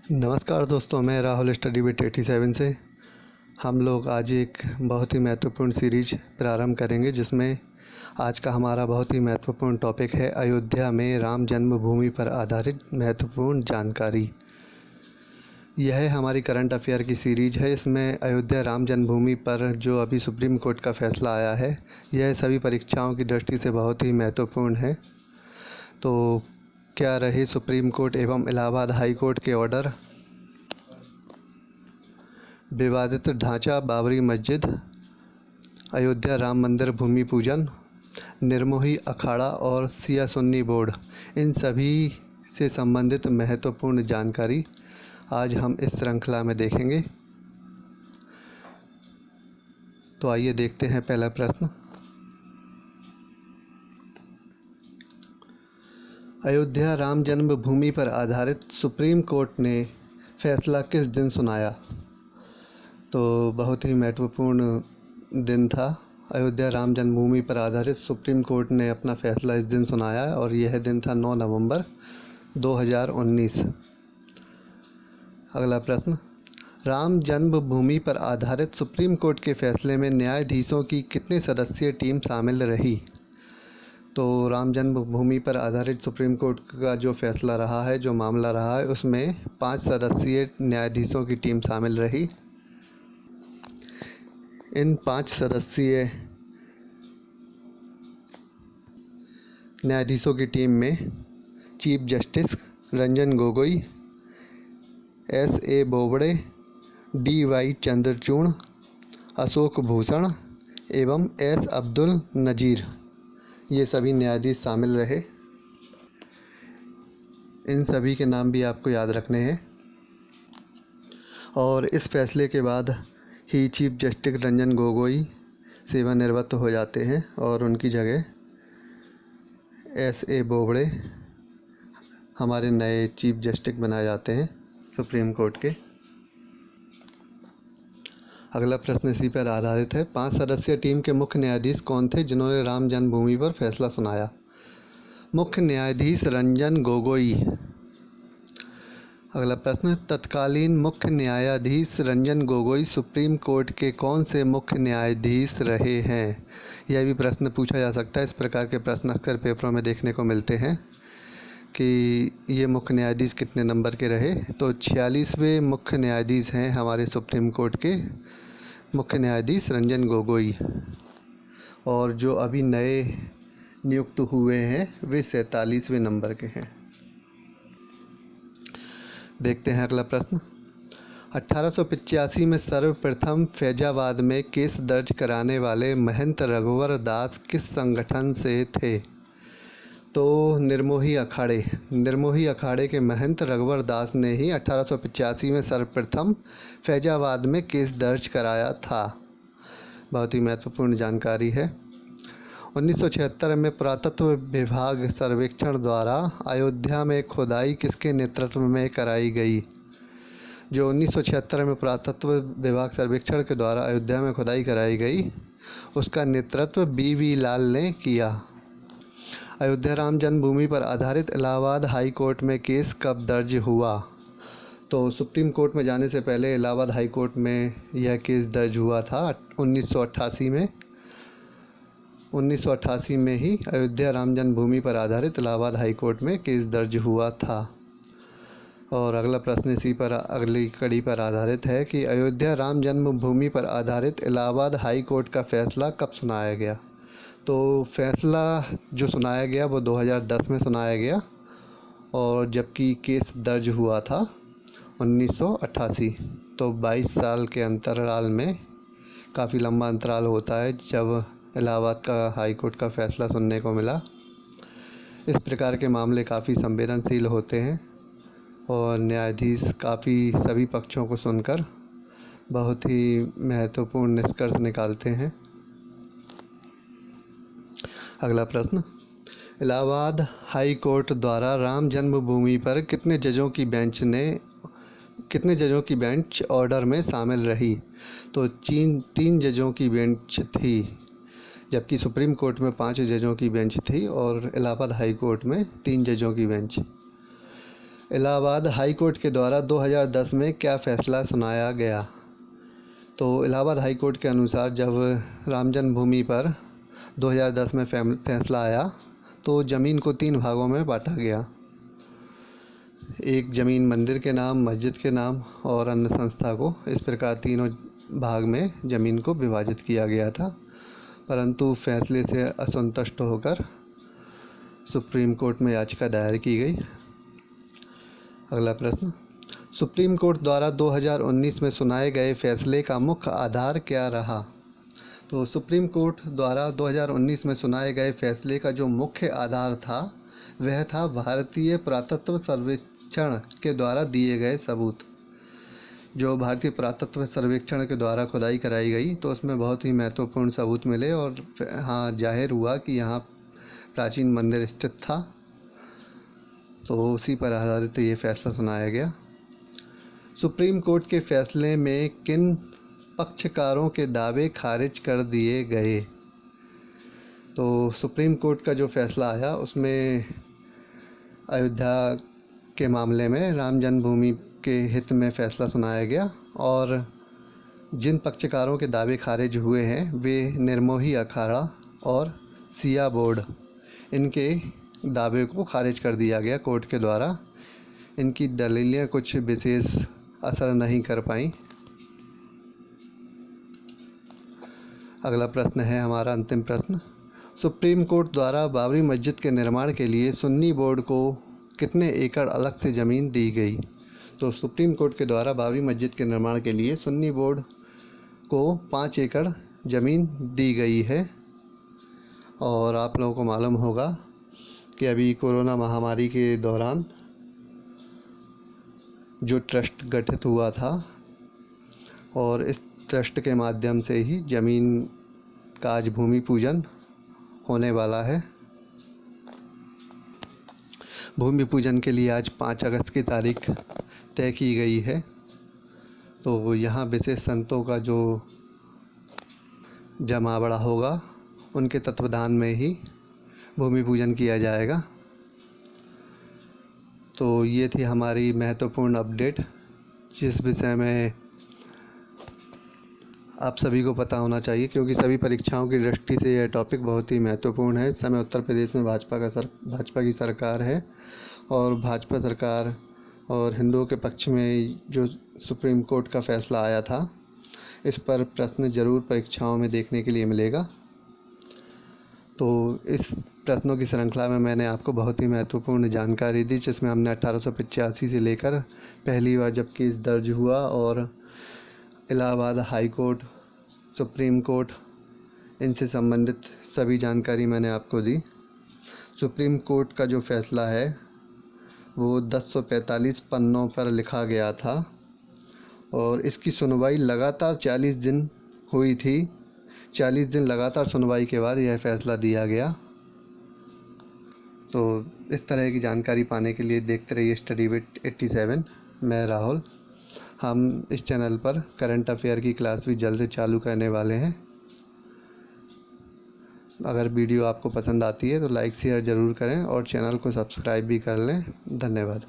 नमस्कार दोस्तों, मैं राहुल स्टडी विद 87 से। हम लोग आज एक बहुत ही महत्वपूर्ण सीरीज प्रारंभ करेंगे, जिसमें आज का हमारा बहुत ही महत्वपूर्ण टॉपिक है अयोध्या में राम जन्मभूमि पर आधारित महत्वपूर्ण जानकारी। यह हमारी करंट अफेयर की सीरीज है। इसमें अयोध्या राम जन्मभूमि पर जो अभी सुप्रीम कोर्ट का फैसला आया है, यह सभी परीक्षाओं की दृष्टि से बहुत ही महत्वपूर्ण है। तो क्या रहे सुप्रीम कोर्ट एवं इलाहाबाद हाई कोर्ट के ऑर्डर? विवादित ढांचा बाबरी मस्जिद, अयोध्या राम मंदिर भूमि पूजन, निर्मोही अखाड़ा और सिया सुन्नी बोर्ड, इन सभी से संबंधित महत्वपूर्ण जानकारी आज हम इस श्रृंखला में देखेंगे। तो आइए देखते हैं पहला प्रश्न। अयोध्या राम जन्मभूमि पर आधारित सुप्रीम कोर्ट ने फैसला किस दिन सुनाया? तो बहुत ही महत्वपूर्ण दिन था। अयोध्या राम जन्मभूमि पर आधारित सुप्रीम कोर्ट ने अपना फैसला इस दिन सुनाया और यह दिन था 9 नवंबर 2019। अगला प्रश्न, राम जन्मभूमि पर आधारित सुप्रीम कोर्ट के फैसले में न्यायाधीशों की कितने सदस्यीय टीम शामिल रही? तो राम जन्मभूमि पर आधारित सुप्रीम कोर्ट का जो फैसला रहा है, जो मामला रहा है, उसमें 5 सदस्यीय न्यायाधीशों की टीम शामिल रही। इन 5 सदस्यीय न्यायाधीशों की टीम में chief justice Ranjan Gogoi, S.A. Bobde, D.Y. Chandrachud, Ashok Bhushan एवं S. अब्दुल नज़ीर, ये सभी न्यायाधीश शामिल रहे। इन सभी के नाम भी आपको याद रखने हैं। और इस फैसले के बाद ही चीफ जस्टिस रंजन गोगोई सेवानिवृत्त हो जाते हैं और उनकी जगह S.A. बोबड़े हमारे नए चीफ जस्टिस बनाए जाते हैं सुप्रीम कोर्ट के। अगला प्रश्न इसी पर आधारित है। 5 सदस्यीय टीम के मुख्य न्यायाधीश कौन थे जिन्होंने राम जन्मभूमि पर फैसला सुनाया? मुख्य न्यायाधीश रंजन गोगोई। अगला प्रश्न, तत्कालीन मुख्य न्यायाधीश रंजन गोगोई सुप्रीम कोर्ट के कौन से मुख्य न्यायाधीश रहे हैं? यह भी प्रश्न पूछा जा सकता है। इस प्रकार के प्रश्न अक्सर पेपरों में देखने को मिलते हैं कि ये मुख्य न्यायाधीश कितने नंबर के रहे। तो 46वें मुख्य न्यायाधीश हैं हमारे सुप्रीम कोर्ट के मुख्य न्यायाधीश रंजन गोगोई, और जो अभी नए नियुक्त हुए हैं वे 47वें नंबर के हैं। देखते हैं अगला प्रश्न। 1885 में सर्वप्रथम फैजाबाद में केस दर्ज कराने वाले महंत रघुवर दास किस संगठन से थे? तो निर्मोही अखाड़े के महंत रघुवर दास ने ही 1885 में सर्वप्रथम फैजाबाद में केस दर्ज कराया था। बहुत ही महत्वपूर्ण जानकारी है। 1976 में पुरातत्व विभाग सर्वेक्षण द्वारा अयोध्या में खुदाई किसके नेतृत्व में कराई गई? जो 1976 में पुरातत्व विभाग सर्वेक्षण के द्वारा अयोध्या में खुदाई कराई गई, उसका नेतृत्व B.V. लाल ने किया। अयोध्या राम जन्मभूमि पर आधारित इलाहाबाद हाई कोर्ट में केस कब दर्ज हुआ? तो सुप्रीम कोर्ट में जाने से पहले इलाहाबाद हाई कोर्ट में यह केस दर्ज हुआ था 1988 में। 1988 में ही अयोध्या राम जन्मभूमि पर आधारित इलाहाबाद हाई कोर्ट में केस दर्ज हुआ था। और अगला प्रश्न इसी पर अगली कड़ी पर आधारित है कि अयोध्या राम जन्मभूमि पर आधारित इलाहाबाद हाई कोर्ट का फैसला कब सुनाया गया? तो फैसला जो सुनाया गया वो 2010 में सुनाया गया, और जबकि केस दर्ज हुआ था 1988। तो 22 साल के अंतराल में, काफ़ी लंबा अंतराल होता है जब इलाहाबाद का हाई कोर्ट का फ़ैसला सुनने को मिला। इस प्रकार के मामले काफ़ी संवेदनशील होते हैं और न्यायाधीश काफ़ी सभी पक्षों को सुनकर बहुत ही महत्वपूर्ण निष्कर्ष निकालते हैं। अगला प्रश्न, इलाहाबाद हाई कोर्ट द्वारा राम जन्मभूमि पर कितने जजों की बेंच ऑर्डर में शामिल रही? तो 3 जजों की बेंच थी, जबकि सुप्रीम कोर्ट में 5 जजों की बेंच थी और इलाहाबाद हाई कोर्ट में 3 जजों की बेंच। इलाहाबाद हाई कोर्ट के द्वारा 2010 में क्या फ़ैसला सुनाया गया? तो इलाहाबाद हाई कोर्ट के अनुसार जब राम जन्मभूमि पर 2010 में फैसला आया तो ज़मीन को 3 भागों में बांटा गया। एक ज़मीन मंदिर के नाम, मस्जिद के नाम और अन्य संस्था को, इस प्रकार तीनों भाग में ज़मीन को विभाजित किया गया था। परंतु फैसले से असंतुष्ट होकर सुप्रीम कोर्ट में याचिका दायर की गई। अगला प्रश्न, सुप्रीम कोर्ट द्वारा 2019 में सुनाए गए फैसले का मुख्य आधार क्या रहा? तो सुप्रीम कोर्ट द्वारा 2019 में सुनाए गए फैसले का जो मुख्य आधार था वह था भारतीय पुरातत्व सर्वेक्षण के द्वारा दिए गए सबूत। जो भारतीय पुरातत्व सर्वेक्षण के द्वारा खुदाई कराई गई तो उसमें बहुत ही महत्वपूर्ण सबूत मिले और हाँ, जाहिर हुआ कि यहाँ प्राचीन मंदिर स्थित था, तो उसी पर आधारित ये फैसला सुनाया गया। सुप्रीम कोर्ट के फैसले में किन पक्षकारों के दावे खारिज कर दिए गए? तो सुप्रीम कोर्ट का जो फैसला आया उसमें अयोध्या के मामले में राम जन्मभूमि के हित में फ़ैसला सुनाया गया और जिन पक्षकारों के दावे खारिज हुए हैं वे निर्मोही अखाड़ा और सिया बोर्ड, इनके दावे को खारिज कर दिया गया कोर्ट के द्वारा। इनकी दलीलें कुछ विशेष असर नहीं कर पाई। अगला प्रश्न है हमारा अंतिम प्रश्न, सुप्रीम कोर्ट द्वारा बाबरी मस्जिद के निर्माण के लिए सुन्नी बोर्ड को कितने एकड़ अलग से ज़मीन दी गई? तो सुप्रीम कोर्ट के द्वारा बाबरी मस्जिद के निर्माण के लिए सुन्नी बोर्ड को 5 एकड़ ज़मीन दी गई है। और आप लोगों को मालूम होगा कि अभी कोरोना महामारी के दौरान जो ट्रस्ट गठित हुआ था और इस ट्रस्ट के माध्यम से ही ज़मीन का आज भूमि पूजन होने वाला है। भूमि पूजन के लिए आज 5 अगस्त की तारीख तय की गई है। तो यहाँ विशेष संतों का जो जमावड़ा होगा उनके तत्वाधान में ही भूमि पूजन किया जाएगा। तो ये थी हमारी महत्वपूर्ण अपडेट, जिस विषय में आप सभी को पता होना चाहिए क्योंकि सभी परीक्षाओं की दृष्टि से यह टॉपिक बहुत ही महत्वपूर्ण है। इस समय उत्तर प्रदेश में भाजपा की सरकार है और भाजपा सरकार और हिंदुओं के पक्ष में जो सुप्रीम कोर्ट का फ़ैसला आया था इस पर प्रश्न ज़रूर परीक्षाओं में देखने के लिए मिलेगा। तो इस प्रश्नों की श्रृंखला में मैंने आपको बहुत ही महत्वपूर्ण जानकारी दी, जिसमें हमने 1885 से लेकर पहली बार जब केस दर्ज हुआ और Allahabad high court, supreme court, इनसे संबंधित सभी जानकारी मैंने आपको दी। सुप्रीम कोर्ट का जो फ़ैसला है वो 1045 पन्नों पर लिखा गया था और इसकी सुनवाई लगातार 40 दिन हुई थी। 40 दिन लगातार सुनवाई के बाद यह फ़ैसला दिया गया। तो इस तरह की जानकारी पाने के लिए देखते रहिए स्टडी विद 87। मैं राहुल। हम इस चैनल पर करंट अफेयर की क्लास भी जल्द चालू करने वाले हैं। अगर वीडियो आपको पसंद आती है तो लाइक शेयर ज़रूर करें और चैनल को सब्सक्राइब भी कर लें। धन्यवाद।